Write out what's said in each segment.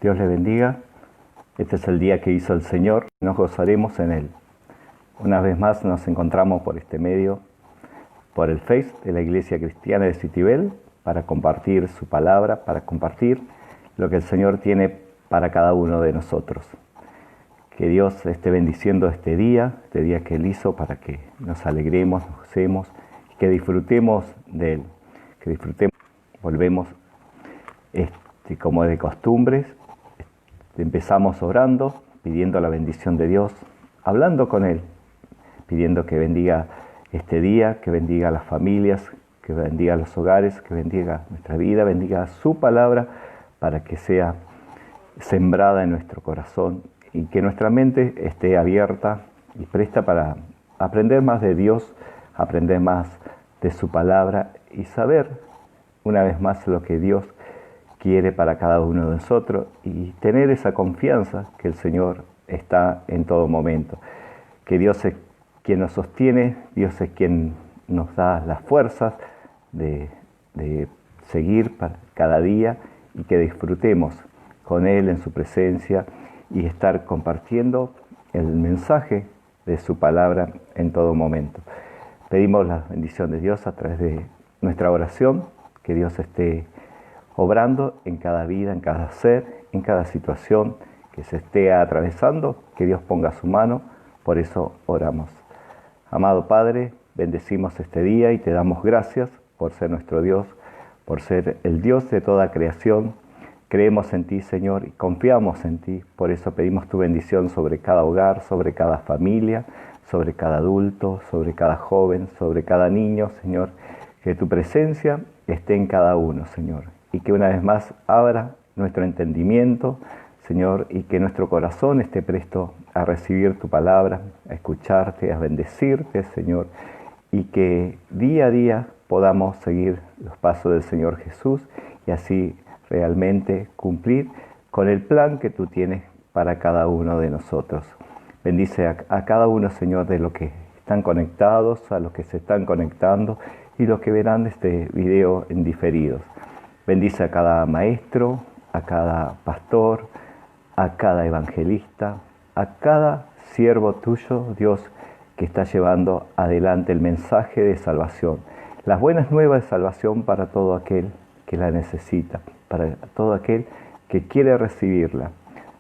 Dios les bendiga. Este es el día que hizo el Señor, nos gozaremos en Él. Una vez más nos encontramos por este medio, por el Face de la Iglesia Cristiana de Citibel, para compartir su palabra, para compartir lo que el Señor tiene para cada uno de nosotros. Que Dios esté bendiciendo este día que Él hizo, para que nos alegremos, nos gocemos, que disfrutemos de Él, que disfrutemos. Volvemos como de costumbres. Empezamos orando, pidiendo la bendición de Dios, hablando con Él, pidiendo que bendiga este día, que bendiga a las familias, que bendiga los hogares, que bendiga nuestra vida, bendiga su palabra para que sea sembrada en nuestro corazón y que nuestra mente esté abierta y presta para aprender más de Dios, aprender más de su palabra y saber una vez más lo que Dios quiere para cada uno de nosotros y tener esa confianza que el Señor está en todo momento. Que Dios es quien nos sostiene, Dios es quien nos da las fuerzas de seguir para cada día y que disfrutemos con Él en su presencia y estar compartiendo el mensaje de su palabra en todo momento. Pedimos la bendición de Dios a través de nuestra oración, que Dios esté obrando en cada vida, en cada ser, en cada situación que se esté atravesando, que Dios ponga su mano, por eso oramos. Amado Padre, bendecimos este día y te damos gracias por ser nuestro Dios, por ser el Dios de toda creación. Creemos en ti, Señor, y confiamos en ti, por eso pedimos tu bendición sobre cada hogar, sobre cada familia, sobre cada adulto, sobre cada joven, sobre cada niño, Señor, que tu presencia esté en cada uno, Señor. Y que una vez más abra nuestro entendimiento, Señor, y que nuestro corazón esté presto a recibir tu palabra, a escucharte, a bendecirte, Señor, y que día a día podamos seguir los pasos del Señor Jesús y así realmente cumplir con el plan que tú tienes para cada uno de nosotros. Bendice a cada uno, Señor, de los que están conectados, a los que se están conectando y los que verán este video en diferidos. Bendice a cada maestro, a cada pastor, a cada evangelista, a cada siervo tuyo, Dios, que está llevando adelante el mensaje de salvación. Las buenas nuevas de salvación para todo aquel que la necesita, para todo aquel que quiere recibirla.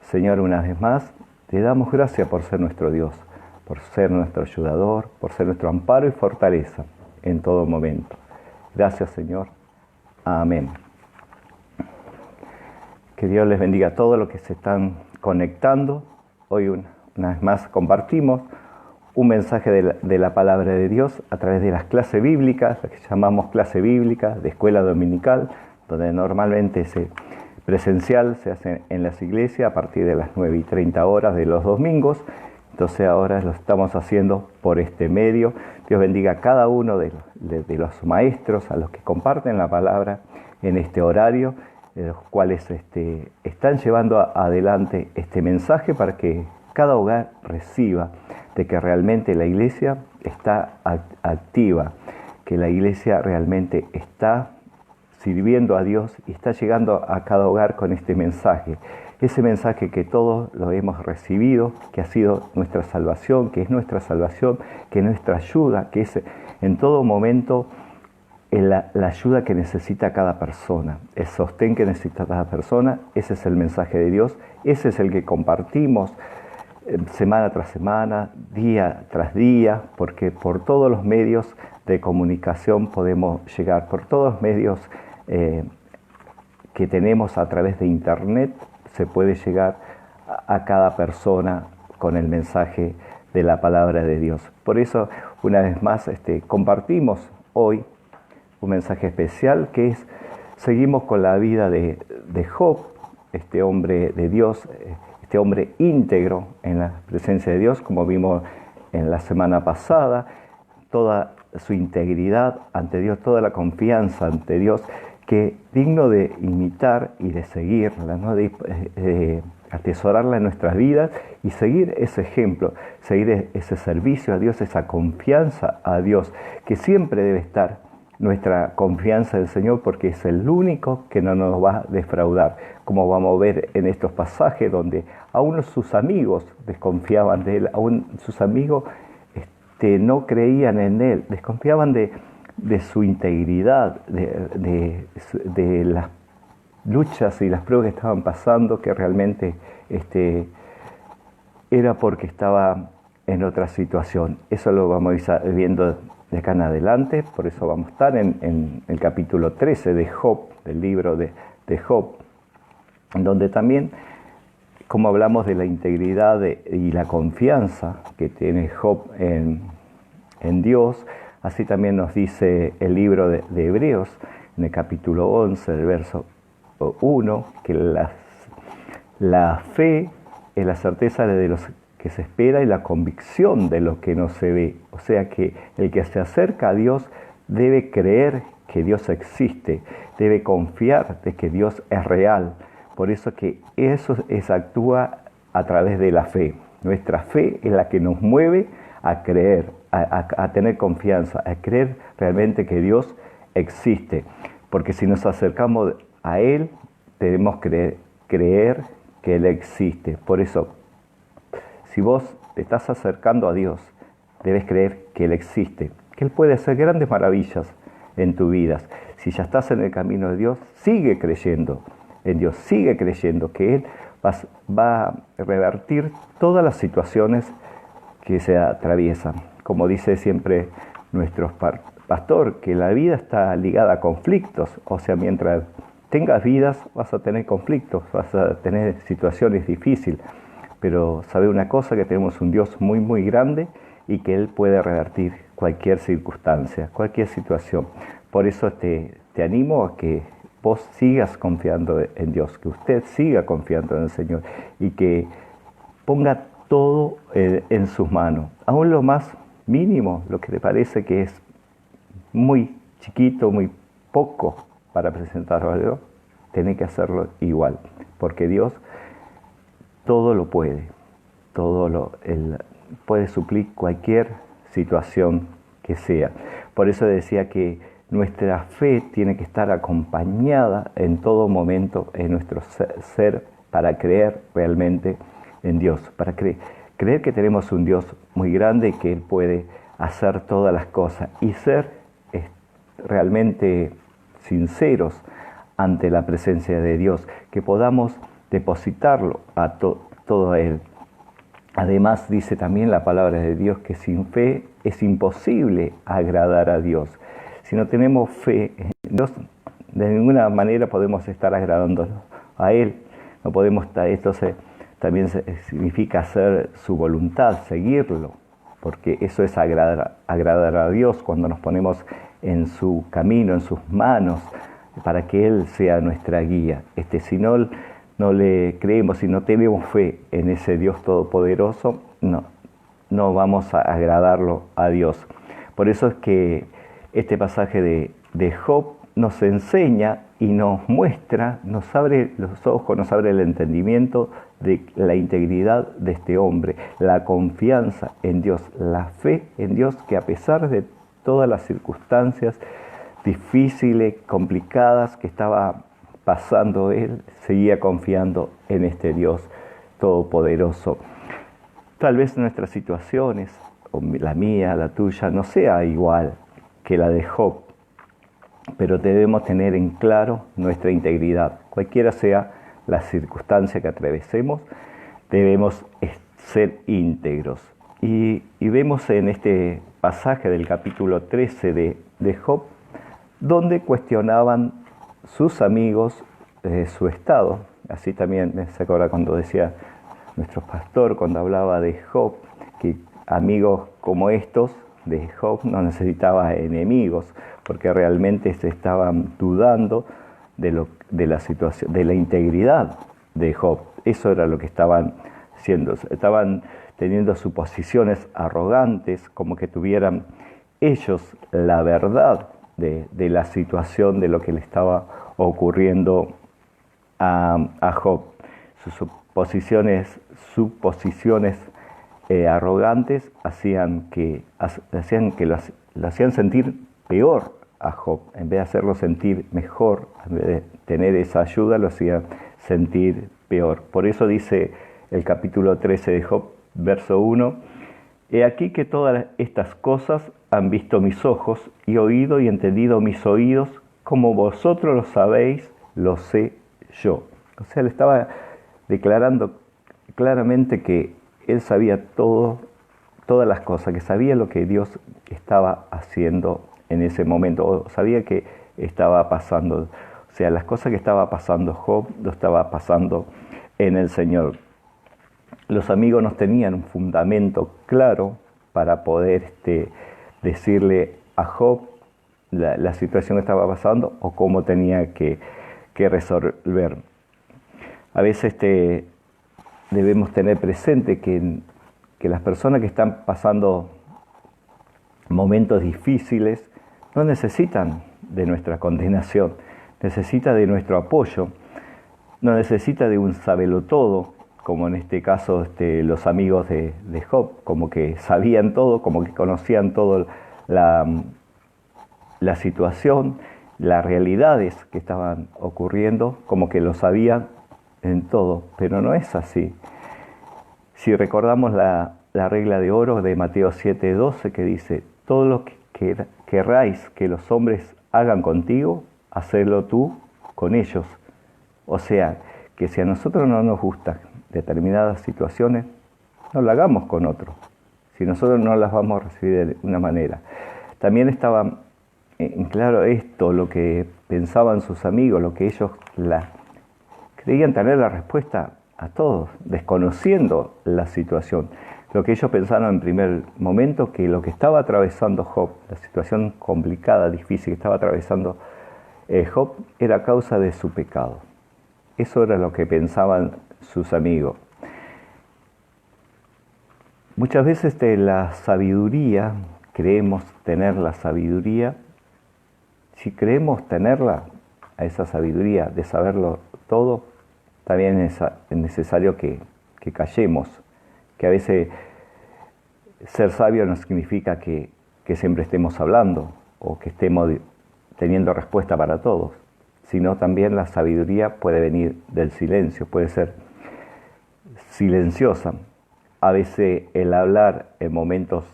Señor, una vez más, te damos gracias por ser nuestro Dios, por ser nuestro ayudador, por ser nuestro amparo y fortaleza en todo momento. Gracias, Señor. Amén. Que Dios les bendiga a todos los que se están conectando. Hoy una vez más compartimos un mensaje de la palabra de Dios a través de las clases bíblicas, las que llamamos clase bíblica de escuela dominical, donde normalmente presencial se hace en las iglesias a partir de las 9:30 de los domingos. Entonces ahora lo estamos haciendo por este medio. Dios bendiga a cada uno de los maestros, a los que comparten la palabra en este horario, los cuales están llevando adelante este mensaje para que cada hogar reciba de que realmente la iglesia está activa, que la iglesia realmente está sirviendo a Dios y está llegando a cada hogar con este mensaje. Ese mensaje que todos lo hemos recibido, que ha sido nuestra salvación, que es nuestra salvación, que es nuestra ayuda, que es en todo momento la ayuda que necesita cada persona, el sostén que necesita cada persona. Ese es el mensaje de Dios, ese es el que compartimos semana tras semana, día tras día, porque por todos los medios de comunicación podemos llegar, por todos los medios que tenemos a través de internet, se puede llegar a cada persona con el mensaje de la palabra de Dios. Por eso, una vez más, compartimos hoy un mensaje especial que es, seguimos con la vida de Job, este hombre de Dios, este hombre íntegro en la presencia de Dios, como vimos en la semana pasada, toda su integridad ante Dios, toda la confianza ante Dios, que digno de imitar y de seguirla, ¿no? de atesorarla en nuestras vidas y seguir ese ejemplo, seguir ese servicio a Dios, esa confianza a Dios, que siempre debe estar nuestra confianza en el Señor, porque es el único que no nos va a defraudar, como vamos a ver en estos pasajes donde aún sus amigos desconfiaban de Él, aún sus amigos no creían en Él, desconfiaban de su integridad, de las luchas y las pruebas que estaban pasando, que realmente era porque estaba en otra situación. Eso lo vamos a ir viendo de acá en adelante, por eso vamos a estar en el capítulo 13 de Job, del libro de Job, donde también, como hablamos de la integridad y la confianza que tiene Job en Dios, así también nos dice el libro de Hebreos, en el capítulo 11, del verso 1, que la fe es la certeza de los que se espera y la convicción de lo que no se ve. O sea que el que se acerca a Dios debe creer que Dios existe, debe confiar de que Dios es real. Por eso que eso actúa a través de la fe. Nuestra fe es la que nos mueve a creer, a tener confianza, a creer realmente que Dios existe. Porque si nos acercamos a Él, debemos creer que Él existe. Por eso, si vos te estás acercando a Dios, debes creer que Él existe, que Él puede hacer grandes maravillas en tu vida. Si ya estás en el camino de Dios, sigue creyendo en Dios, sigue creyendo que Él va a revertir todas las situaciones que se atraviesan. Como dice siempre nuestro pastor, que la vida está ligada a conflictos, o sea, mientras tengas vidas vas a tener conflictos, vas a tener situaciones difíciles. Pero sabe una cosa, que tenemos un Dios muy, muy grande y que Él puede revertir cualquier circunstancia, cualquier situación. Por eso te animo a que vos sigas confiando en Dios, que usted siga confiando en el Señor y que ponga todo en sus manos. Aún lo más mínimo, lo que te parece que es muy chiquito, muy poco para presentarlo a Dios, tenés que hacerlo igual, porque Dios todo lo puede, Él puede suplir cualquier situación que sea. Por eso decía que nuestra fe tiene que estar acompañada en todo momento en nuestro ser para creer realmente en Dios, para creer que tenemos un Dios muy grande y que Él puede hacer todas las cosas y ser realmente sinceros ante la presencia de Dios, que podamos depositarlo a todo a Él. Además, dice también la palabra de Dios que sin fe es imposible agradar a Dios. Si no tenemos fe en Dios, de ninguna manera podemos estar agradando a Él. No podemos estar, también significa hacer su voluntad, seguirlo, porque eso es agradar a Dios cuando nos ponemos en su camino, en sus manos, para que Él sea nuestra guía. Si no le creemos, si no tenemos fe en ese Dios todopoderoso, no vamos a agradarlo a Dios. Por eso es que este pasaje de Job nos enseña y nos muestra, nos abre los ojos, nos abre el entendimiento de la integridad de este hombre, la confianza en Dios, la fe en Dios, que a pesar de todas las circunstancias difíciles, complicadas que estaba pasando él, seguía confiando en este Dios todopoderoso. Tal vez nuestras situaciones, o la mía, la tuya, no sea igual que la de Job, pero debemos tener en claro nuestra integridad. Cualquiera sea la circunstancia que atravesemos, debemos ser íntegros. Y vemos en este pasaje del capítulo 13 de Job, donde cuestionaban sus amigos su estado. Así también se acuerda cuando decía nuestro pastor, cuando hablaba de Job, que amigos como estos de Job no necesitaba enemigos, porque realmente se estaban dudando de la situación, de la integridad de Job. Eso era lo que estaban haciendo. Estaban teniendo suposiciones arrogantes, como que tuvieran ellos la verdad de la situación, de lo que le estaba ocurriendo a Job. Sus suposiciones arrogantes hacían que lo hacían sentir peor a Job. En vez de hacerlo sentir mejor, en vez de tener esa ayuda, lo hacía sentir peor. Por eso dice el capítulo 13 de Job, verso 1, he aquí que todas estas cosas han visto mis ojos y oído y entendido mis oídos, como vosotros lo sabéis, lo sé yo. O sea, le estaba declarando claramente que él sabía todas las cosas, que sabía lo que Dios estaba haciendo en ese momento, o sabía que estaba pasando. O sea, las cosas que estaba pasando Job, lo estaba pasando en el Señor. Los amigos no tenían un fundamento claro para poder decirle a Job la situación que estaba pasando o cómo tenía que resolver. A veces debemos tener presente que las personas que están pasando momentos difíciles no necesitan de nuestra condenación, necesitan de nuestro apoyo, no necesita de un sabelotodo, como en este caso los amigos de Job, como que sabían todo, como que conocían todo la situación, las realidades que estaban ocurriendo, como que lo sabían en todo, pero no es así. Si recordamos la regla de oro de Mateo 7:12 que dice, todo lo que querráis que los hombres hagan contigo, hacedlo tú con ellos. O sea, que si a nosotros no nos gustan determinadas situaciones, no la hagamos con otros, si nosotros no las vamos a recibir de una manera. También estaba en claro esto, lo que pensaban sus amigos, lo que ellos creían tener la respuesta a todos, desconociendo la situación. Lo que ellos pensaron en primer momento, que lo que estaba atravesando Job, la situación complicada, difícil que estaba atravesando Job, era causa de su pecado. Eso era lo que pensaban sus amigos. Muchas veces la sabiduría, creemos tener la sabiduría, si creemos tenerla, a esa sabiduría de saberlo todo, también es necesario que callemos, que a veces ser sabio no significa que siempre estemos hablando o que estemos teniendo respuesta para todos, sino también la sabiduría puede venir del silencio, puede ser silenciosa. A veces el hablar en momentos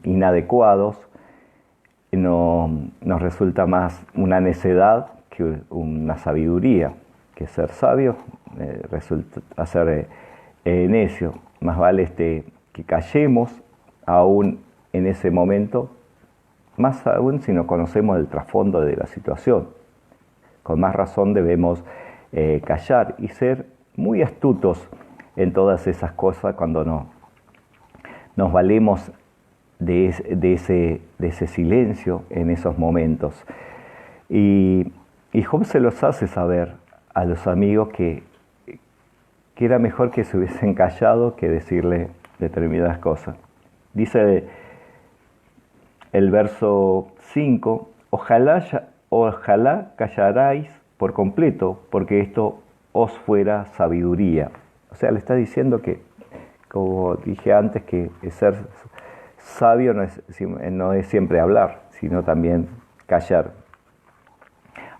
inadecuados nos resulta más una necedad que una sabiduría, que ser sabio resulta ser necio. Más vale que callemos aún en ese momento, más aún si no conocemos el trasfondo de la situación. Con más razón debemos callar y ser muy astutos en todas esas cosas cuando nos valemos de ese silencio en esos momentos. Y Job se los hace saber a los amigos que era mejor que se hubiesen callado que decirle determinadas cosas. Dice el verso 5, ojalá callaráis por completo, porque esto os fuera sabiduría. O sea, le está diciendo que, como dije antes, que ser sabio no es siempre hablar, sino también callar.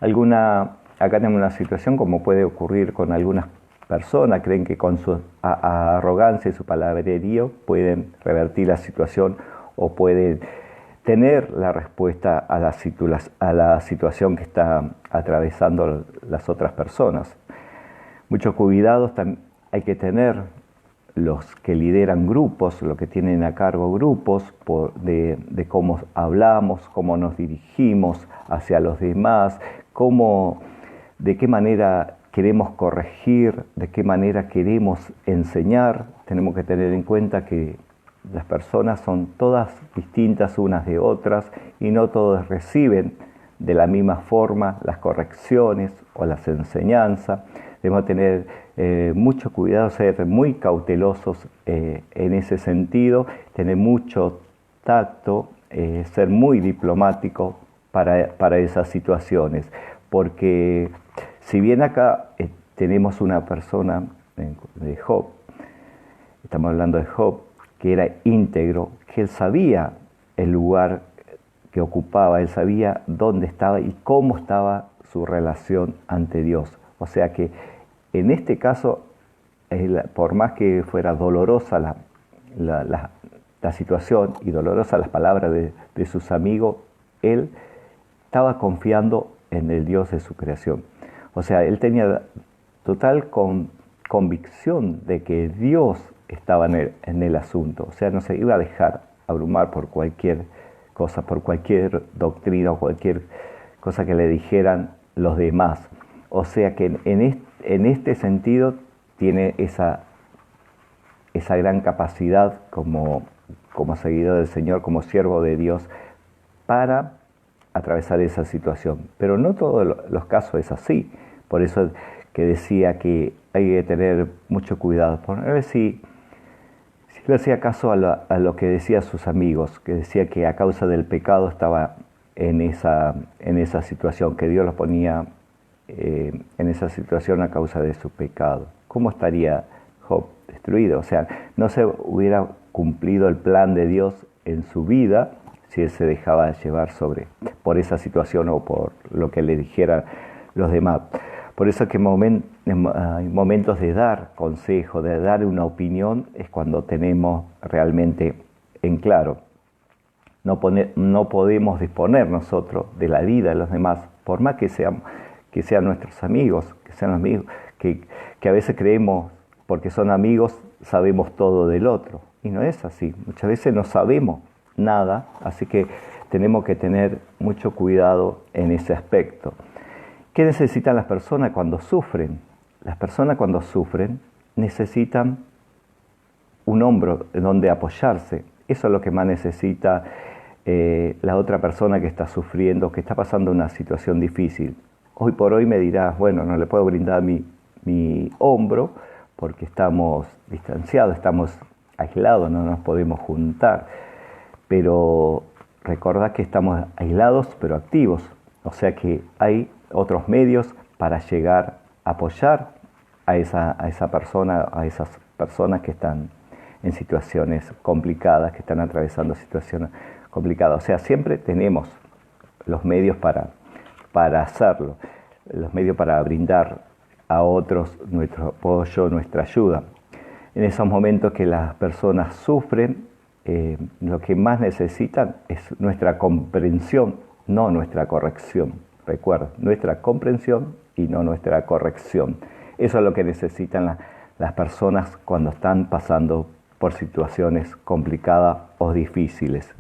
Acá tenemos una situación como puede ocurrir con algunas personas, creen que con su arrogancia y su palabrerío pueden revertir la situación o pueden tener la respuesta a la situación que está atravesando las otras personas. Muchos cuidados hay que tener los que lideran grupos, los que tienen a cargo grupos, de cómo hablamos, cómo nos dirigimos hacia los demás, de qué manera queremos corregir, de qué manera queremos enseñar. Tenemos que tener en cuenta que las personas son todas distintas unas de otras y no todos reciben de la misma forma las correcciones o las enseñanzas. Debemos tener mucho cuidado, ser muy cautelosos en ese sentido, tener mucho tacto, ser muy diplomático para esas situaciones. Porque si bien acá tenemos una persona de Job, estamos hablando de Job, que era íntegro, que él sabía el lugar que ocupaba, él sabía dónde estaba y cómo estaba su relación ante Dios. O sea que en este caso, por más que fuera dolorosa la situación y dolorosas las palabras de sus amigos, él estaba confiando en el Dios de su creación. O sea, él tenía total convicción de que Dios estaba en el asunto. O sea, no se iba a dejar abrumar por cualquier cosa, por cualquier doctrina o cualquier cosa que le dijeran los demás. O sea que en este sentido tiene esa gran capacidad como seguidor del Señor, como siervo de Dios, para atravesar esa situación. Pero no todos los casos es así. Por eso que decía que hay que tener mucho cuidado. Por ver si le hacía caso a lo que decían sus amigos, que decía que a causa del pecado estaba en esa situación, que Dios lo ponía en esa situación a causa de su pecado. ¿Cómo estaría Job destruido? O sea, no se hubiera cumplido el plan de Dios en su vida si él se dejaba llevar por esa situación o por lo que le dijeran los demás. Por eso que hay momentos de dar consejo, de dar una opinión, es cuando tenemos realmente en claro. No podemos disponer nosotros de la vida de los demás, por más que sean nuestros amigos, que a veces creemos, porque son amigos, sabemos todo del otro. Y no es así. Muchas veces no sabemos nada, así que tenemos que tener mucho cuidado en ese aspecto. ¿Qué necesitan las personas cuando sufren? Las personas cuando sufren necesitan un hombro en donde apoyarse. Eso es lo que más necesita la otra persona que está sufriendo, que está pasando una situación difícil. Hoy por hoy me dirás, bueno, no le puedo brindar mi hombro porque estamos distanciados, estamos aislados, no nos podemos juntar. Pero recordad que estamos aislados pero activos. O sea que hay otros medios para llegar a apoyar a esa persona, a esas personas que están en situaciones complicadas, que están atravesando situaciones complicadas. O sea, siempre tenemos los medios para hacerlo, los medios para brindar a otros nuestro apoyo, nuestra ayuda. En esos momentos que las personas sufren, lo que más necesitan es nuestra comprensión, no nuestra corrección. Recuerda, nuestra comprensión y no nuestra corrección. Eso es lo que necesitan las personas cuando están pasando por situaciones complicadas o difíciles.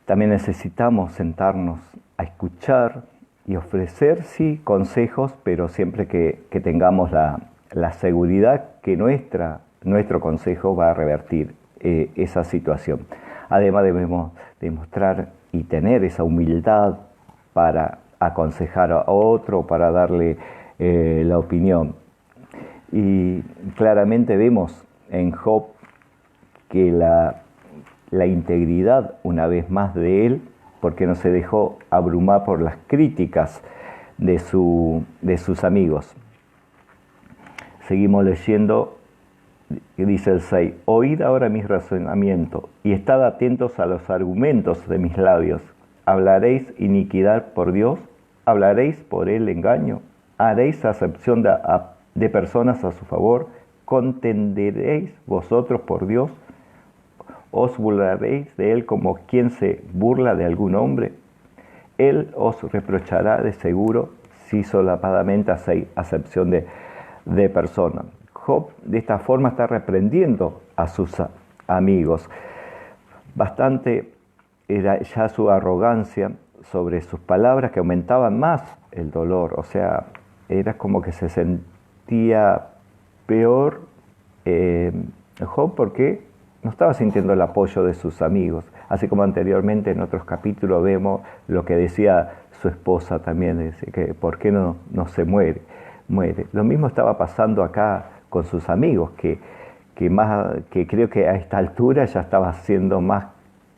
También necesitamos sentarnos a escuchar y ofrecer, sí, consejos, pero siempre que tengamos la seguridad que nuestro consejo va a revertir esa situación. Además debemos demostrar y tener esa humildad para aconsejar a otro, para darle la opinión. Y claramente vemos en Job que la integridad, una vez más, de él, porque no se dejó abrumar por las críticas de sus amigos. Seguimos leyendo, dice el 6, oíd ahora mis razonamientos y estad atentos a los argumentos de mis labios. ¿Hablaréis iniquidad por Dios? ¿Hablaréis por él engaño? ¿Haréis acepción de personas a su favor? ¿Contenderéis vosotros por Dios? ¿Os burlaréis de él como quien se burla de algún hombre? Él os reprochará de seguro si solapadamente hacéis acepción de personas. Job de esta forma está reprendiendo a sus amigos. Bastante era ya su arrogancia sobre sus palabras que aumentaban más el dolor. O sea, era como que se sentía peor Job porque no estaba sintiendo el apoyo de sus amigos. Así como anteriormente en otros capítulos vemos lo que decía su esposa también, dice que ¿por qué no se muere? Lo mismo estaba pasando acá con sus amigos, que creo que a esta altura ya estaba siendo más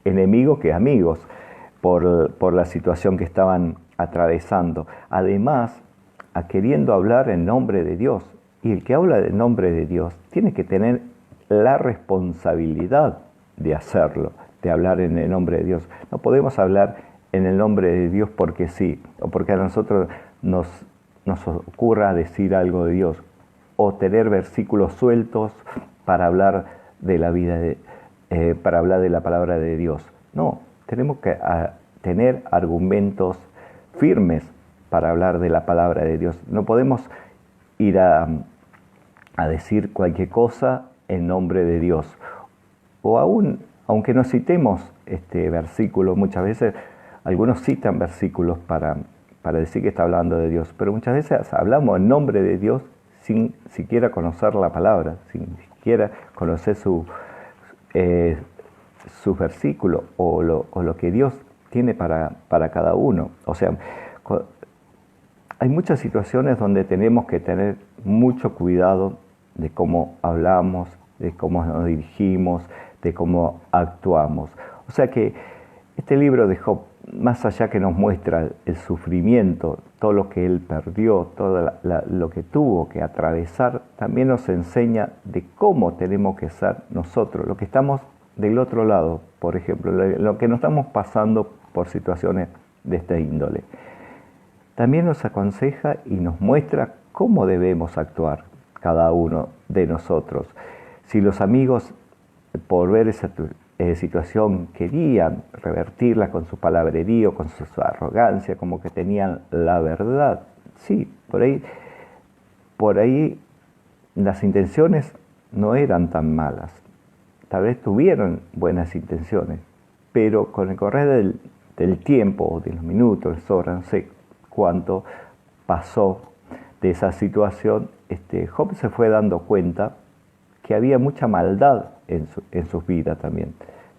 enemigos que amigos por la situación que estaban atravesando. Además, queriendo hablar en nombre de Dios. Y el que habla en nombre de Dios tiene que tener la responsabilidad de hacerlo. de hablar en el nombre de Dios. No podemos hablar en el nombre de Dios porque sí, o porque a nosotros nos ocurra decir algo de Dios, o tener versículos sueltos para hablar de la vida, para hablar de la palabra de Dios. No, tenemos que tener argumentos firmes para hablar de la palabra de Dios. No podemos ir a decir cualquier cosa en nombre de Dios. O aún, aunque no citemos este versículo, muchas veces algunos citan versículos para decir que está hablando de Dios, pero muchas veces hablamos en nombre de Dios sin siquiera conocer la palabra, sin siquiera conocer sus versículos o lo que Dios tiene para cada uno. O sea, hay muchas situaciones donde tenemos que tener mucho cuidado de cómo hablamos, de cómo nos dirigimos, de cómo actuamos. O sea que este libro de Job, más allá que nos muestra el sufrimiento, todo lo que él perdió, todo lo que tuvo que atravesar, también nos enseña de cómo tenemos que ser nosotros, lo que estamos del otro lado, por ejemplo, lo que nos estamos pasando por situaciones de esta índole. También nos aconseja y nos muestra cómo debemos actuar cada uno de nosotros. Si los amigos, por ver esa situación, querían revertirla con su palabrería, con su arrogancia, como que tenían la verdad, sí, por ahí las intenciones no eran tan malas. Tal vez tuvieron buenas intenciones, pero con el correr del tiempo, de los minutos, horas, no sé cuánto pasó de esa situación, Job se fue dando cuenta que había mucha maldad en sus vidas también.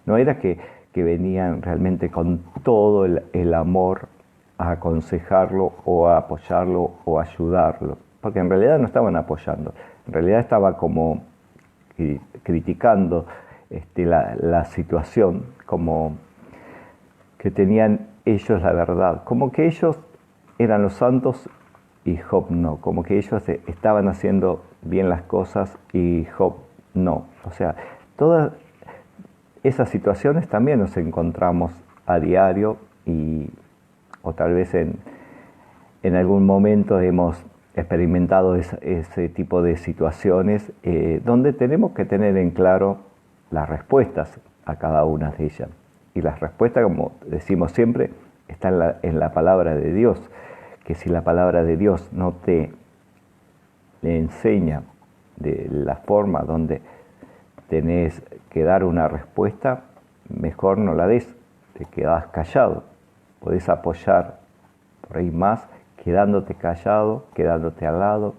No era que venían realmente con todo el amor a aconsejarlo o a apoyarlo o a ayudarlo, porque en realidad no estaban apoyando, en realidad estaba como criticando la situación, como que tenían ellos la verdad, como que ellos eran los santos y Job no, como que ellos estaban haciendo bien las cosas y Job no. O sea, todas esas situaciones también nos encontramos a diario o tal vez en algún momento hemos experimentado ese tipo de situaciones donde tenemos que tener en claro las respuestas a cada una de ellas. Y las respuestas, como decimos siempre, están en la palabra de Dios, que si la palabra de Dios no te enseña de la forma donde tenés que dar una respuesta, mejor no la des, te quedás callado. Podés apoyar por ahí más quedándote callado, quedándote al lado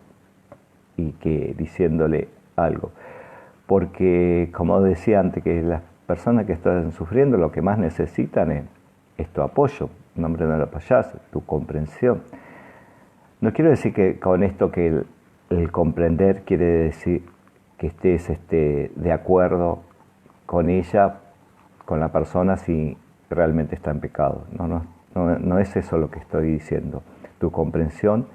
y que diciéndole algo. Porque, como decía antes, que las personas que están sufriendo lo que más necesitan es tu apoyo, en nombre de la payasa, tu comprensión. No quiero decir que con esto que el comprender quiere decir que estés de acuerdo con ella, con la persona, si realmente está en pecado. No es eso lo que estoy diciendo. Tu comprensión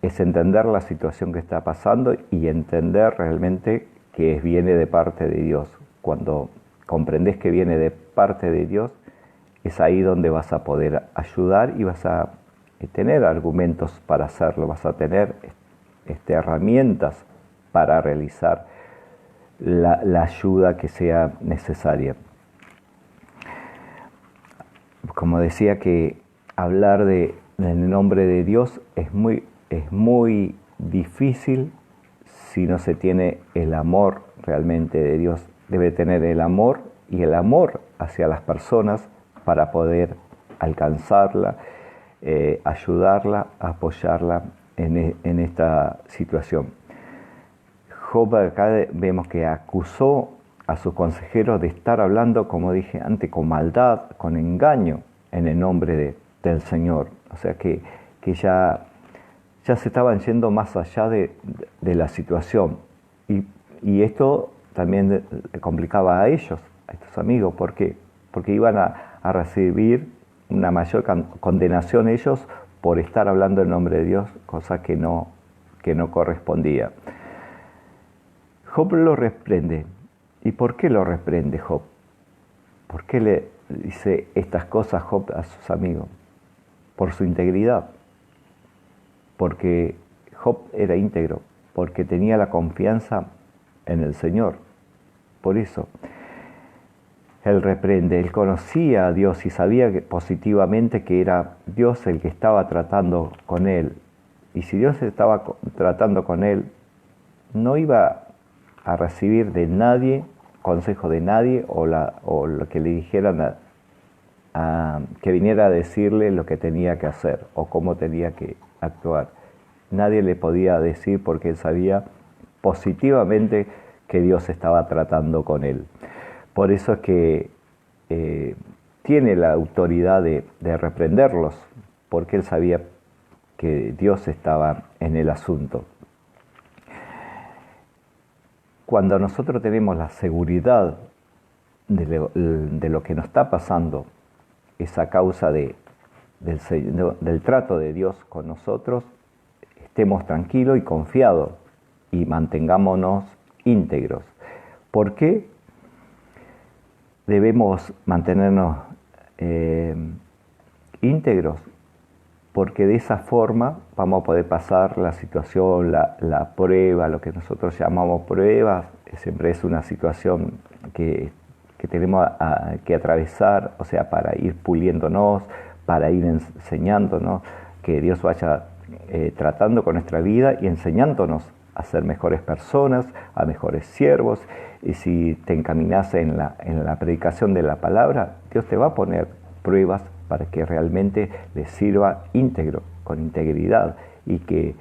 es entender la situación que está pasando y entender realmente que viene de parte de Dios. Cuando comprendes que viene de parte de Dios, es ahí donde vas a poder ayudar y vas a tener argumentos para hacerlo, vas a tener herramientas para realizar la ayuda que sea necesaria. Como decía, que hablar en el nombre de Dios es muy difícil si no se tiene el amor realmente de Dios. Debe tener el amor y el amor hacia las personas para poder alcanzarla, ayudarla, apoyarla en esta situación. Job acá vemos que acusó a sus consejeros de estar hablando, como dije antes, con maldad, con engaño en el nombre del Señor. O sea que ya se estaban yendo más allá de la situación. Y esto también complicaba a ellos, a estos amigos. ¿Por qué? Porque iban a recibir una mayor condenación ellos por estar hablando en nombre de Dios, cosa que no correspondía. Job lo reprende. ¿Y por qué lo reprende Job? ¿Por qué le dice estas cosas Job a sus amigos? Por su integridad. Porque Job era íntegro, porque tenía la confianza en el Señor. Por eso, él reprende, él conocía a Dios y sabía positivamente que era Dios el que estaba tratando con él. Y si Dios estaba tratando con él, no iba a recibir de nadie, consejo de nadie, o lo que le dijeran que viniera a decirle lo que tenía que hacer o cómo tenía que actuar. Nadie le podía decir porque él sabía positivamente que Dios estaba tratando con él. Por eso es que tiene la autoridad de reprenderlos, porque él sabía que Dios estaba en el asunto. Cuando nosotros tenemos la seguridad de lo que nos está pasando, es a causa del trato de Dios con nosotros, estemos tranquilos y confiados y mantengámonos íntegros. ¿Por qué debemos mantenernos íntegros? Porque de esa forma vamos a poder pasar la situación, la prueba, lo que nosotros llamamos pruebas, siempre es una situación que tenemos que atravesar, o sea, para ir puliéndonos, para ir enseñándonos, que Dios vaya tratando con nuestra vida y enseñándonos a ser mejores personas, a mejores siervos. Y si te encaminas en la predicación de la palabra, Dios te va a poner pruebas para que realmente les sirva íntegro, con integridad, y que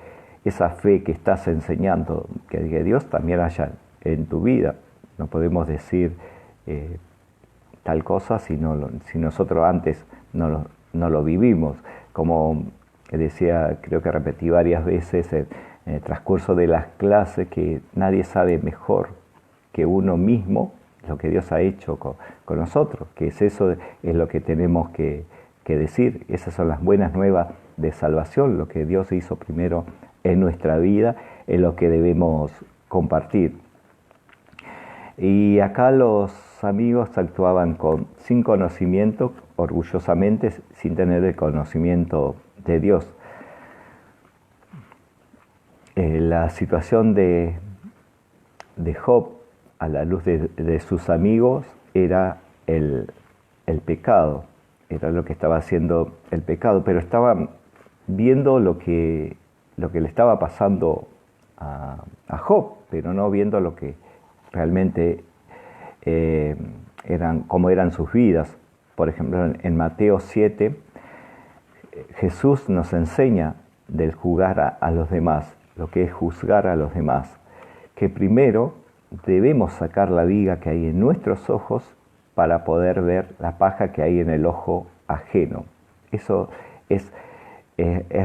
esa fe que estás enseñando, que Dios también haya en tu vida. No podemos decir tal cosa si nosotros antes no lo vivimos. Como decía, creo que repetí varias veces en el transcurso de las clases, que nadie sabe mejor que uno mismo lo que Dios ha hecho con nosotros, que es lo que tenemos que decir. Esas son las buenas nuevas de salvación, lo que Dios hizo primero en nuestra vida, es lo que debemos compartir. Y acá los amigos actuaban sin conocimiento, orgullosamente, sin tener el conocimiento de Dios. La situación de Job, a la luz de sus amigos, era el pecado. Era lo que estaba haciendo el pecado, pero estaban viendo lo que le estaba pasando a Job, pero no viendo lo que realmente cómo eran sus vidas. Por ejemplo, en Mateo 7, Jesús nos enseña del juzgar a los demás, lo que es juzgar a los demás, que primero debemos sacar la viga que hay en nuestros ojos para poder ver la paja que hay en el ojo ajeno. Eso es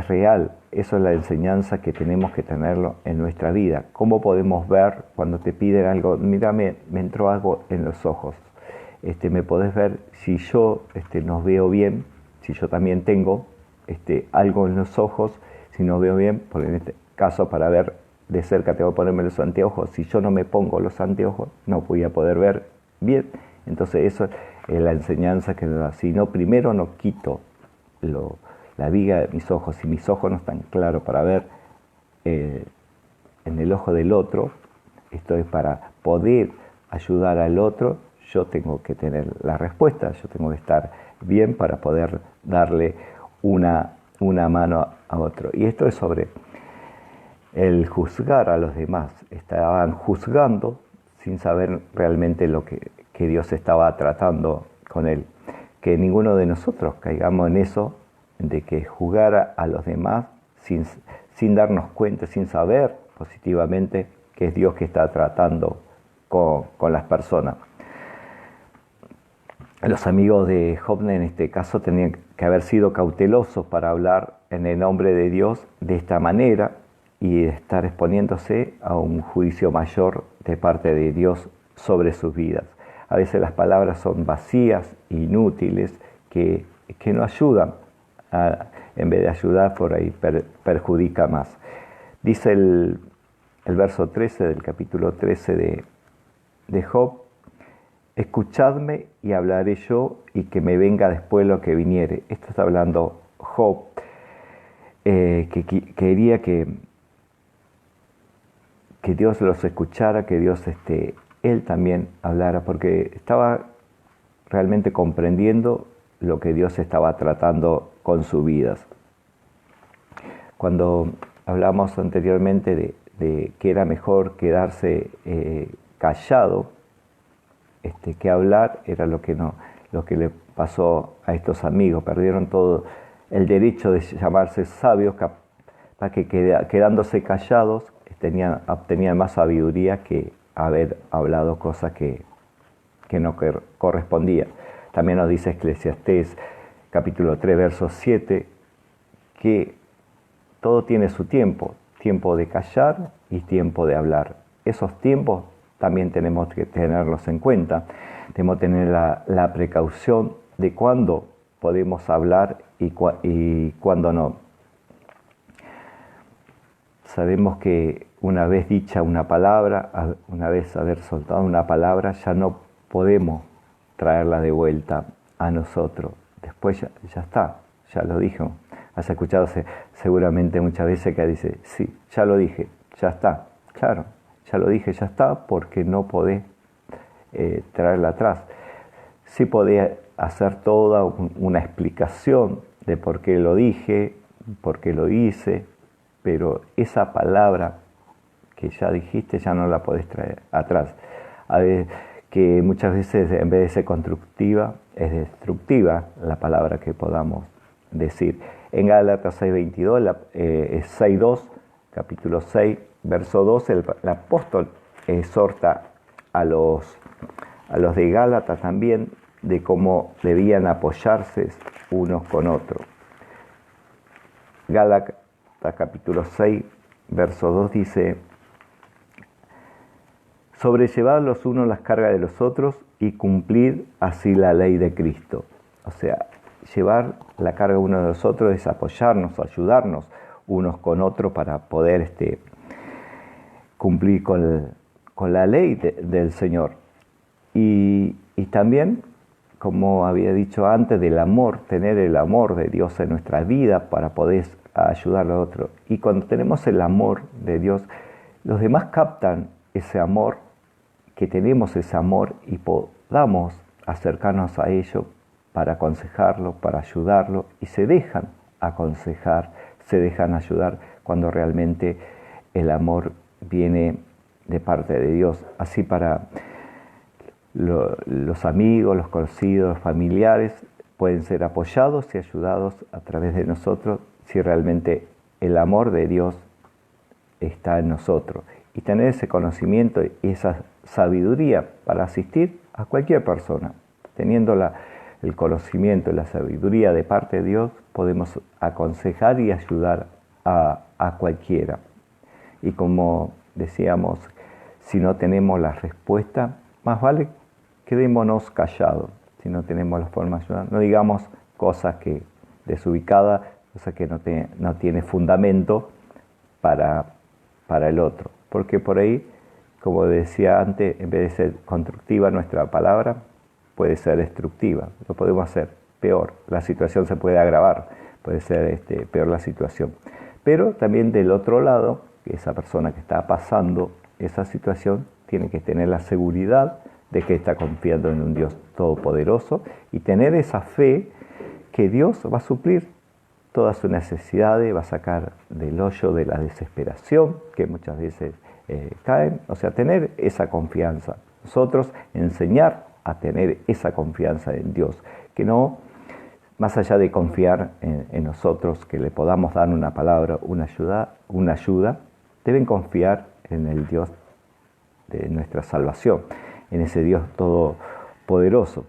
real, eso es la enseñanza que tenemos que tenerlo en nuestra vida. ¿Cómo podemos ver cuando te piden algo? Mira, me entró algo en los ojos. Me podés ver si yo no veo bien, si yo también tengo algo en los ojos, si no veo bien, porque en este caso para ver de cerca tengo que ponerme los anteojos. Si yo no me pongo los anteojos, no voy a poder ver bien. Entonces eso es la enseñanza que nos da. Si no, primero no quito la viga de mis ojos. Si mis ojos no están claros para ver en el ojo del otro, esto es para poder ayudar al otro, yo tengo que tener la respuesta, yo tengo que estar bien para poder darle una mano a otro. Y esto es sobre el juzgar a los demás. Estaban juzgando sin saber realmente lo que Dios estaba tratando con él. Que ninguno de nosotros caigamos en eso, de que juzgar a los demás sin darnos cuenta, sin saber positivamente que es Dios que está tratando con las personas. Los amigos de Job en este caso tenían que haber sido cautelosos para hablar en el nombre de Dios de esta manera y estar exponiéndose a un juicio mayor de parte de Dios sobre sus vidas. A veces las palabras son vacías, inútiles, que no ayudan. En vez de ayudar, por ahí perjudica más. Dice el verso 13 del capítulo 13 de Job, escuchadme y hablaré yo, y que me venga después lo que viniere. Esto está hablando Job, que quería que Dios los escuchara, que Dios él también hablara, porque estaba realmente comprendiendo lo que Dios estaba tratando con sus vidas. Cuando hablamos anteriormente de que era mejor quedarse callado que hablar, era lo que le pasó a estos amigos. Perdieron todo el derecho de llamarse sabios, para que quedándose callados obtenían más sabiduría que haber hablado cosas que no correspondían. También nos dice Eclesiastés capítulo 3, verso 7, que todo tiene su tiempo de callar y tiempo de hablar. Esos tiempos también tenemos que tenerlos en cuenta. Tenemos que tener la precaución de cuándo podemos hablar y cuándo no. Sabemos que una vez dicha una palabra, una vez haber soltado una palabra, ya no podemos traerla de vuelta a nosotros. Después ya está, ya lo dijo. Has escuchado seguramente muchas veces que dice, sí, ya lo dije, ya está. Claro, ya lo dije, ya está, porque no podés traerla atrás. Sí podés hacer toda una explicación de por qué lo dije, por qué lo hice, pero esa palabra que ya dijiste ya no la podés traer atrás. A ver, que muchas veces en vez de ser constructiva, es destructiva la palabra que podamos decir. En Gálatas 6:22, 6:2, capítulo 6, verso 2, el apóstol exhorta a los de Gálatas también de cómo debían apoyarse unos con otros. Gálatas capítulo 6, verso 2 dice: sobrellevad los unos las cargas de los otros y cumplir así la ley de Cristo. O sea, llevar la carga uno de los otros es apoyarnos, ayudarnos unos con otros para poder cumplir con la ley del Señor. Y también, como había dicho antes, del amor, tener el amor de Dios en nuestra vida para poder ayudar a otros. Y cuando tenemos el amor de Dios, los demás captan ese amor, que tenemos ese amor, y podamos acercarnos a ellos para aconsejarlo, para ayudarlo, y se dejan aconsejar, se dejan ayudar cuando realmente el amor viene de parte de Dios. Así para los amigos, los conocidos, los familiares pueden ser apoyados y ayudados a través de nosotros si realmente el amor de Dios está en nosotros. Y tener ese conocimiento y esa sabiduría para asistir a cualquier persona. Teniendo el conocimiento y la sabiduría de parte de Dios, podemos aconsejar y ayudar a cualquiera. Y como decíamos, si no tenemos la respuesta, más vale quedémonos callados. Si no tenemos la forma de ayudar, no digamos cosas que desubicadas, cosas que no tiene fundamento para el otro. Porque por ahí, como decía antes, en vez de ser constructiva nuestra palabra, puede ser destructiva. Lo podemos hacer peor. La situación se puede agravar, puede ser peor la situación. Pero también del otro lado, esa persona que está pasando esa situación tiene que tener la seguridad de que está confiando en un Dios todopoderoso y tener esa fe que Dios va a suplir todas sus necesidades, va a sacar del hoyo de la desesperación que muchas veces caen. O sea, tener esa confianza. Nosotros enseñar a tener esa confianza en Dios, que no, más allá de confiar en nosotros, que le podamos dar una palabra, una ayuda, deben confiar en el Dios de nuestra salvación, en ese Dios todopoderoso.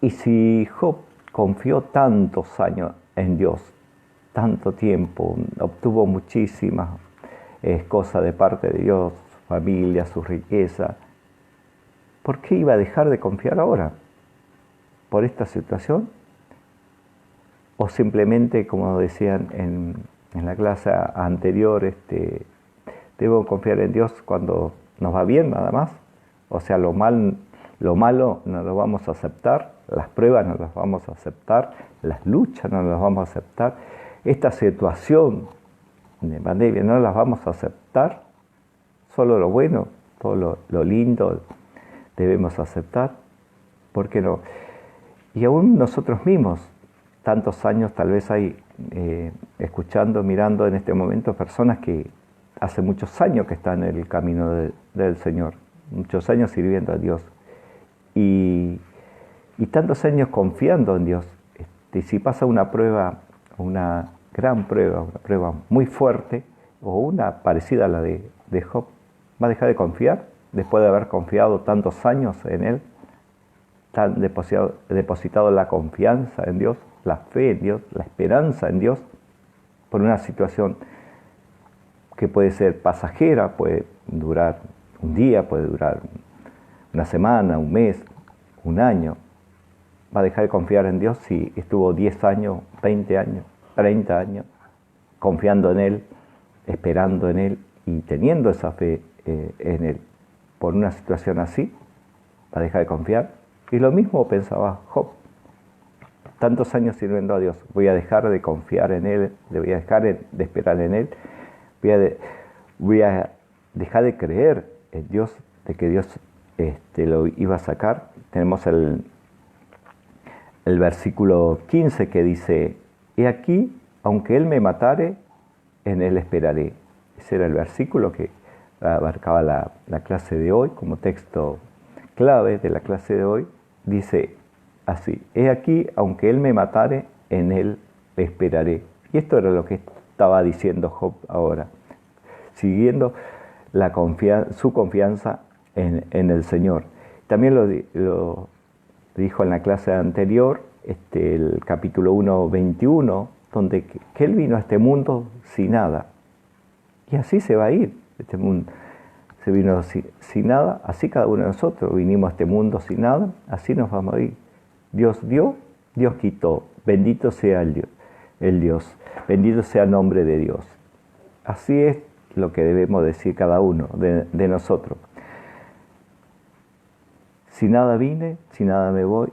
Y si Job confió tantos años en Dios, tanto tiempo, obtuvo muchísimas cosas de parte de Dios, su familia, su riqueza, ¿por qué iba a dejar de confiar ahora? ¿Por esta situación? ¿O simplemente, como decían en la clase anterior, debo confiar en Dios cuando nos va bien nada más? O sea, lo mal Lo malo no lo vamos a aceptar, las pruebas no las vamos a aceptar, las luchas no las vamos a aceptar, esta situación de pandemia no las vamos a aceptar, solo lo bueno, todo lo lindo debemos aceptar, ¿por qué no? Y aún nosotros mismos, tantos años tal vez hay escuchando, mirando en este momento personas que hace muchos años que están en el camino del Señor, muchos años sirviendo a Dios y tantos años confiando en Dios. Si pasa una prueba, una gran prueba, una prueba muy fuerte o una parecida a la de Job, ¿va a dejar de confiar después de haber confiado tantos años en Él? ¿Han depositado la confianza en Dios, la fe en Dios, la esperanza en Dios por una situación que puede ser pasajera, puede durar un día, puede durar una semana, un mes, un año? ¿Va a dejar de confiar en Dios si estuvo 10 años, 20 años, 30 años confiando en Él, esperando en Él y teniendo esa fe en Él? Por una situación así, ¿va a dejar de confiar? Y lo mismo pensaba Job. Tantos años sirviendo a Dios, voy a dejar de confiar en Él, voy a dejar de esperar en Él, voy a dejar de creer en Dios, de que Dios lo iba a sacar. Tenemos el versículo 15 que dice: he aquí, aunque Él me matare, en Él esperaré. Ese era el versículo que abarcaba la clase de hoy, como texto clave de la clase de hoy. Dice así: he aquí, aunque Él me matare, en Él esperaré. Y esto era lo que estaba diciendo Job ahora, siguiendo su confianza en el Señor. También lo dijo en la clase anterior, el capítulo 1, 21, donde que Él vino a este mundo sin nada. Y así se va a ir. Este mundo se vino sin nada, así cada uno de nosotros vinimos a este mundo sin nada, así nos vamos a ir. Dios dio, Dios quitó. Bendito sea el Dios. Bendito sea el nombre de Dios. Así es lo que debemos decir cada uno de nosotros. Sin nada vine, sin nada me voy.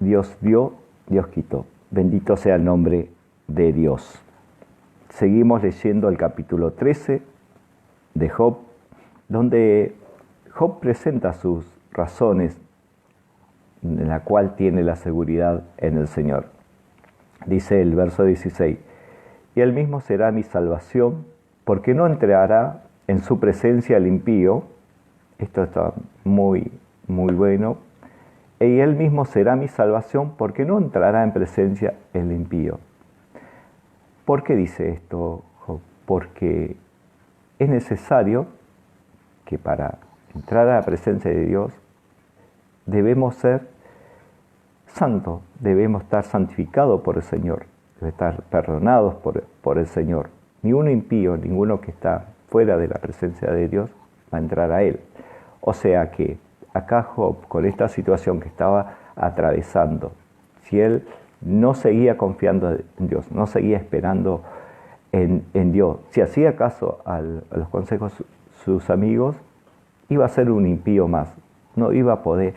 Dios dio, Dios quitó. Bendito sea el nombre de Dios. Seguimos leyendo el capítulo 13 de Job, donde Job presenta sus razones en la cual tiene la seguridad en el Señor. Dice el verso 16: y Él mismo será mi salvación, porque no entrará en su presencia el impío. Esto está muy bueno. Y Él mismo será mi salvación, porque no entrará en presencia el impío. ¿Por qué dice esto Job? Porque es necesario que para entrar a la presencia de Dios debemos ser santos, debemos estar santificados por el Señor, debemos estar perdonados por el Señor. Ni uno impío, ninguno que está fuera de la presencia de Dios va a entrar a Él. O sea que acá Job, con esta situación que estaba atravesando, si él no seguía confiando en Dios, no seguía esperando en Dios, si hacía caso a los consejos de sus amigos, iba a ser un impío más, no iba a poder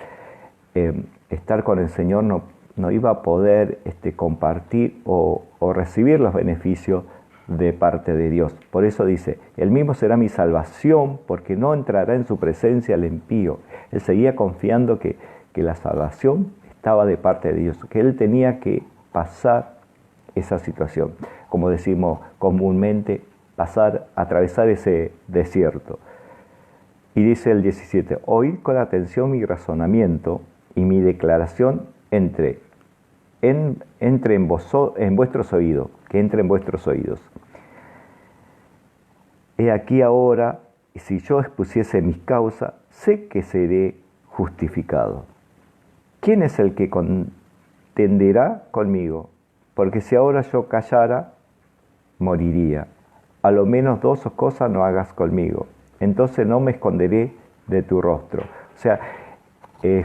estar con el Señor, no iba a poder compartir o recibir los beneficios de parte de Dios. Por eso dice: Él mismo será mi salvación, porque no entrará en su presencia el impío. Él seguía confiando que la salvación estaba de parte de Dios, que él tenía que pasar esa situación, como decimos comúnmente, atravesar ese desierto. Y dice el 17: oíd con atención mi razonamiento y mi declaración entre en vuestros oídos, que entre en vuestros oídos. He aquí ahora, si yo expusiese mis causas, sé que seré justificado. ¿Quién es el que contenderá conmigo? Porque si ahora yo callara, moriría. A lo menos dos cosas no hagas conmigo, entonces no me esconderé de tu rostro. O sea,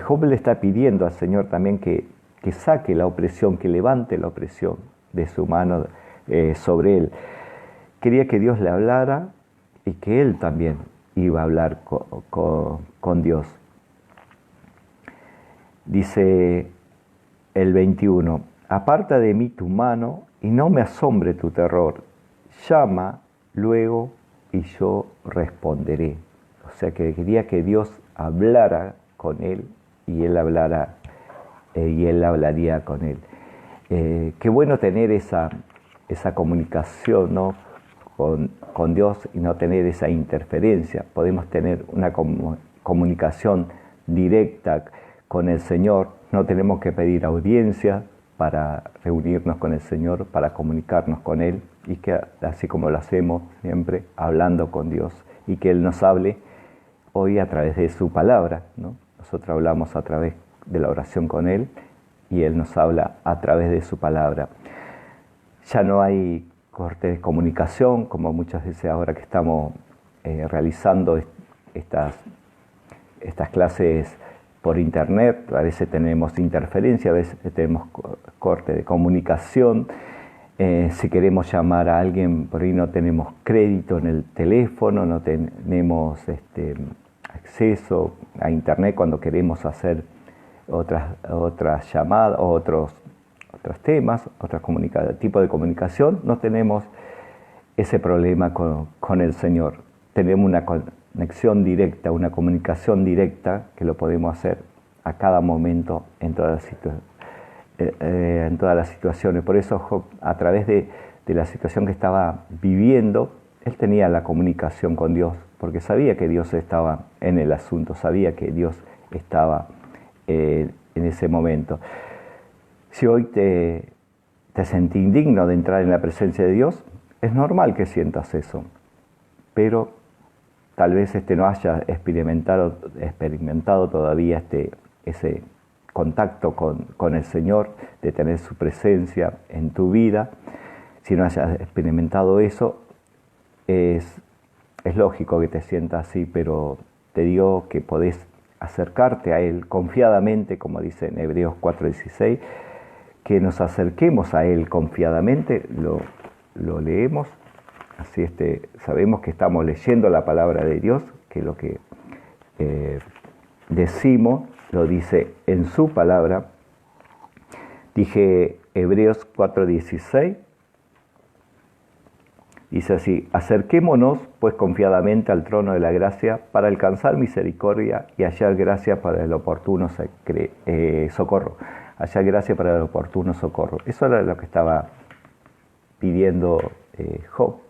Job le está pidiendo al Señor también que saque la opresión, que levante la opresión de su mano sobre él. Quería que Dios le hablara y que él también iba a hablar con Dios. Dice el 21, aparta de mí tu mano y no me asombre tu terror. Llama luego y yo responderé. O sea que quería que Dios hablara con él y él hablaría con él. Qué bueno tener esa comunicación, ¿no? con Dios y no tener esa interferencia. Podemos tener una comunicación directa con el Señor. No tenemos que pedir audiencia para reunirnos con el Señor, para comunicarnos con Él, y que así como lo hacemos siempre, hablando con Dios, y que Él nos hable hoy a través de su palabra, ¿no? Nosotros hablamos a través de la oración con Él y Él nos habla a través de su palabra. Ya no hay corte de comunicación, como muchas veces ahora que estamos realizando estas clases por internet. A veces tenemos interferencia, a veces tenemos corte de comunicación. Si queremos llamar a alguien, por ahí no tenemos crédito en el teléfono, no tenemos acceso a internet cuando queremos hacer otras llamadas o otros temas, tipo de comunicación. No tenemos ese problema con el Señor. Tenemos una conexión directa, una comunicación directa que lo podemos hacer a cada momento en todas las situaciones. Por eso Job, a través de la situación que estaba viviendo, él tenía la comunicación con Dios, porque sabía que Dios estaba en el asunto, sabía que Dios estaba en ese momento. Si hoy te sentí indigno de entrar en la presencia de Dios, es normal que sientas eso, pero tal vez no haya experimentado todavía ese contacto con el Señor, de tener su presencia en tu vida. Si no hayas experimentado eso, es lógico que te sientas así, pero te digo que podés acercarte a Él confiadamente, como dice en Hebreos 4:16, que nos acerquemos a Él confiadamente. Lo leemos, así sabemos que estamos leyendo la palabra de Dios, que lo que decimos lo dice en su palabra. Dije Hebreos 4:16, dice así: acerquémonos pues confiadamente al trono de la gracia para alcanzar misericordia y hallar gracia para el oportuno socorro. Hallar gracia para el oportuno socorro. Eso era lo que estaba pidiendo Job,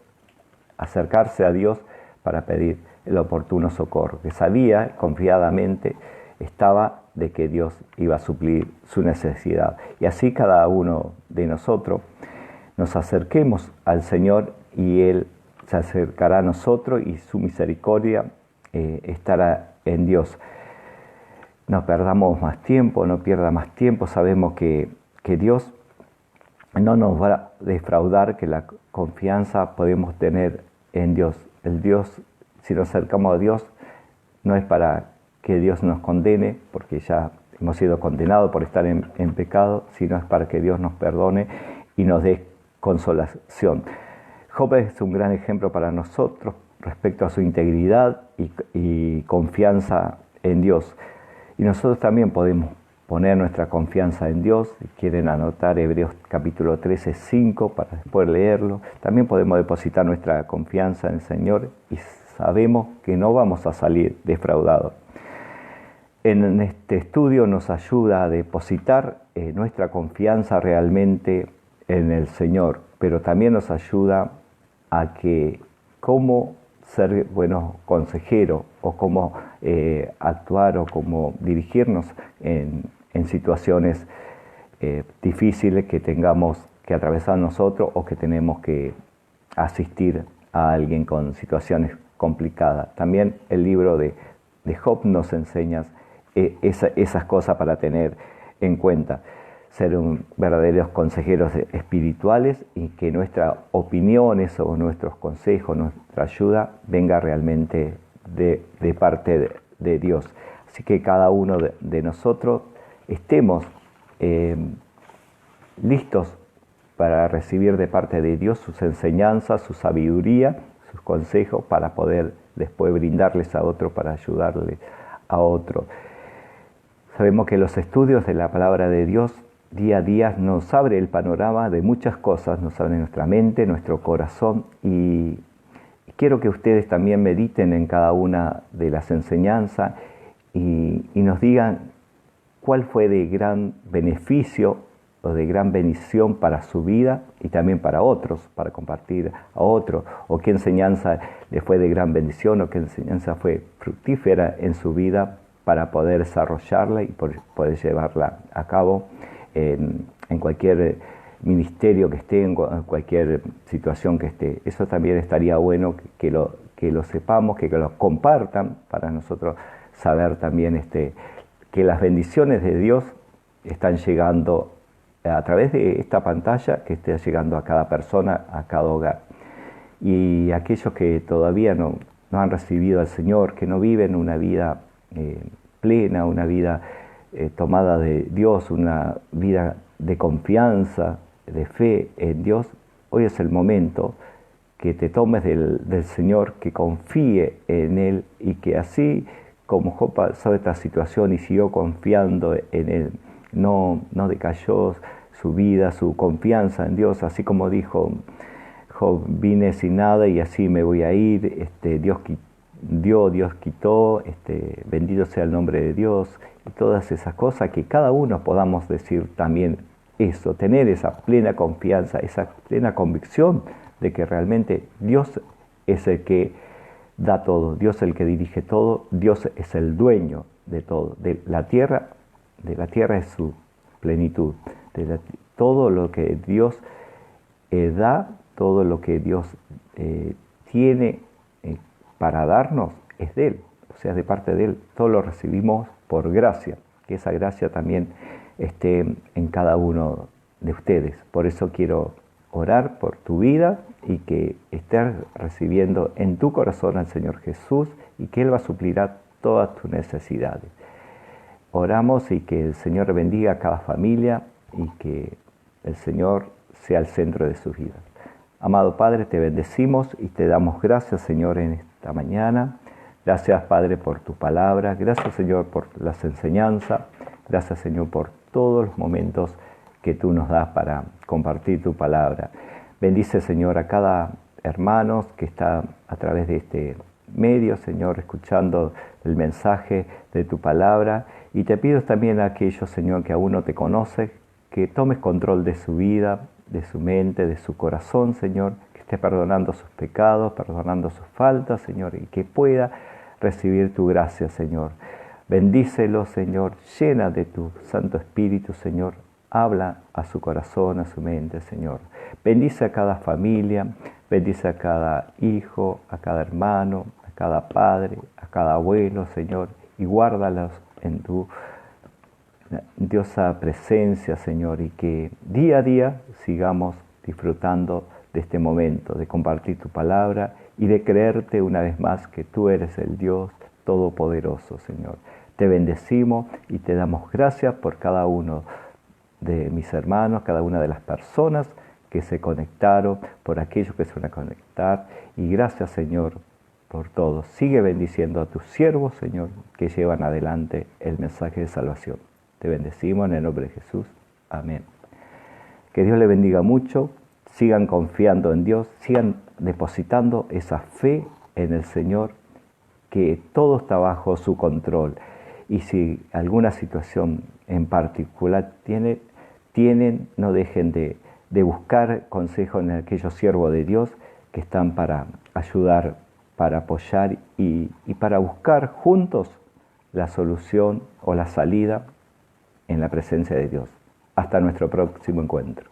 acercarse a Dios para pedir el oportuno socorro, que sabía confiadamente estaba de que Dios iba a suplir su necesidad. Y así cada uno de nosotros nos acerquemos al Señor y Él se acercará a nosotros y su misericordia estará en Dios. No perdamos más tiempo, no pierda más tiempo. Sabemos que Dios no nos va a defraudar, que la confianza podemos tener en Dios. Si nos acercamos a Dios, no es para que Dios nos condene, porque ya hemos sido condenados por estar en pecado, sino es para que Dios nos perdone y nos dé consolación. Job es un gran ejemplo para nosotros respecto a su integridad y confianza en Dios. Y nosotros también podemos poner nuestra confianza en Dios. Si quieren anotar Hebreos capítulo 13:5 para después leerlo. También podemos depositar nuestra confianza en el Señor y sabemos que no vamos a salir defraudados. En este estudio nos ayuda a depositar nuestra confianza realmente en el Señor, pero también nos ayuda a que cómo ser buenos consejeros o cómo actuar o cómo dirigirnos en situaciones difíciles que tengamos que atravesar nosotros o que tenemos que asistir a alguien con situaciones complicadas. También el libro de Job nos enseña esas cosas para tener en cuenta. Ser verdaderos consejeros espirituales y que nuestras opiniones o nuestros consejos, nuestra ayuda venga realmente de parte de Dios. Así que cada uno de nosotros estemos listos para recibir de parte de Dios sus enseñanzas, su sabiduría, sus consejos, para poder después brindarles a otro, para ayudarle a otro. Sabemos que los estudios de la palabra de Dios día a día nos abre el panorama de muchas cosas, nos abre nuestra mente, nuestro corazón, y quiero que ustedes también mediten en cada una de las enseñanzas y nos digan cuál fue de gran beneficio o de gran bendición para su vida y también para otros, para compartir a otros, o qué enseñanza le fue de gran bendición o qué enseñanza fue fructífera en su vida para poder desarrollarla y poder llevarla a cabo en cualquier ministerio que esté, en cualquier situación que esté. Eso también estaría bueno que lo sepamos, que lo compartan para nosotros saber también que las bendiciones de Dios están llegando a través de esta pantalla, que esté llegando a cada persona, a cada hogar. Y aquellos que todavía no han recibido al Señor, que no viven una vida plena, una vida tomada de Dios, una vida de confianza, de fe en Dios, hoy es el momento que te tomes del Señor, que confíe en Él y que así como Job pasó esta situación y siguió confiando en Él, no decayó su vida, su confianza en Dios, así como dijo Job, vine sin nada y así me voy a ir, Dios dio, Dios quitó, bendito sea el nombre de Dios, y todas esas cosas, que cada uno podamos decir también eso, tener esa plena confianza, esa plena convicción de que realmente Dios es el que da todo, Dios es el que dirige todo, Dios es el dueño de todo, de la tierra es su plenitud, todo lo que Dios da, todo lo que Dios tiene para darnos es de Él, o sea, de parte de Él, todo lo recibimos por gracia, que esa gracia también esté en cada uno de ustedes. Por eso quiero orar por tu vida y que estés recibiendo en tu corazón al Señor Jesús y que Él va a suplir todas tus necesidades. Oramos y que el Señor bendiga a cada familia y que el Señor sea el centro de sus vidas. Amado Padre, te bendecimos y te damos gracias, Señor, en esta mañana. Gracias, Padre, por tu palabra. Gracias, Señor, por las enseñanzas. Gracias, Señor, por todos los momentos que tú nos das para compartir tu palabra. Bendice, Señor, a cada hermano que está a través de este medio, Señor, escuchando el mensaje de tu palabra. Y te pido también a aquellos, Señor, que aún no te conocen, que tomes control de su vida, de su mente, de su corazón, Señor, que esté perdonando sus pecados, perdonando sus faltas, Señor, y que pueda recibir tu gracia, Señor. Bendícelo, Señor, llena de tu Santo Espíritu, Señor. Habla a su corazón, a su mente, Señor. Bendice a cada familia, bendice a cada hijo, a cada hermano, a cada padre, a cada abuelo, Señor, y guárdalos en tu diosa presencia, Señor, y que día a día sigamos disfrutando de este momento, de compartir tu palabra y de creerte una vez más que tú eres el Dios Todopoderoso, Señor. Te bendecimos y te damos gracias por cada uno de mis hermanos, cada una de las personas que se conectaron, por aquellos que se van a conectar, y gracias, Señor, por todo. Sigue bendiciendo a tus siervos, Señor, que llevan adelante el mensaje de salvación. Te bendecimos en el nombre de Jesús. Amén. Que Dios le bendiga mucho. Sigan confiando en Dios. Sigan depositando esa fe en el Señor, que todo está bajo su control. Y si alguna situación en particular tienen, no dejen de buscar consejo en aquellos siervos de Dios que están para ayudar, para apoyar y para buscar juntos la solución o la salida en la presencia de Dios. Hasta nuestro próximo encuentro.